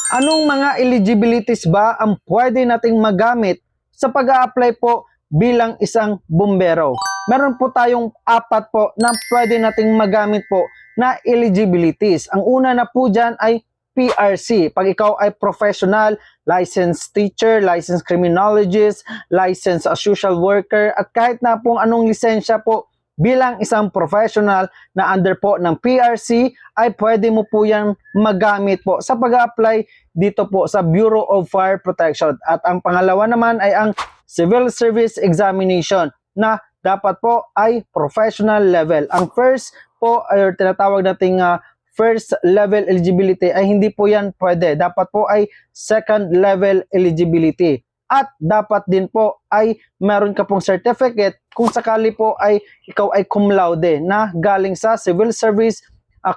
Anong mga eligibilities ba ang pwede nating magamit sa pag-a-apply po bilang isang bumbero? Meron po tayong 4 po na pwede nating magamit po na eligibilities. Ang una na po dyan ay PRC. Pag ikaw ay professional, licensed teacher, licensed criminologist, licensed social worker, at kahit na pong anong lisensya po bilang isang professional na under po ng PRC, ay pwede mo po yan magamit po sa pag-apply dito po sa Bureau of Fire Protection. At ang pangalawa naman ay ang Civil Service Examination na dapat po ay professional level. Ang first po ay tinatawag nating first level eligibility ay hindi po yan pwede. Dapat po ay second level eligibility. At dapat din po ay meron ka pong certificate kung sakali po ay ikaw ay cum laude na galing sa Civil Service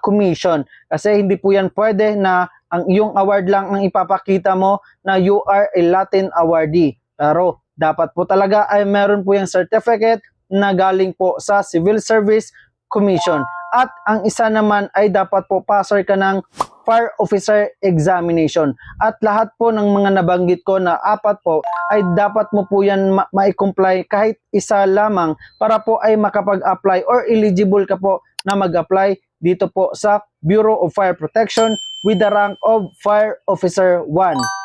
Commission. Kasi hindi po yan pwede na ang iyong award lang ang ipapakita mo na you are a Latin awardee. Pero dapat po talaga ay meron po yung certificate na galing po sa Civil Service Commission. At ang isa naman ay dapat po passer ka ng Fire Officer Examination. At lahat po ng mga nabanggit ko na 4 po ay dapat mo po yan ma-comply kahit isa lamang para po ay makapag-apply or eligible ka po na mag-apply dito po sa Bureau of Fire Protection with the rank of Fire Officer 1.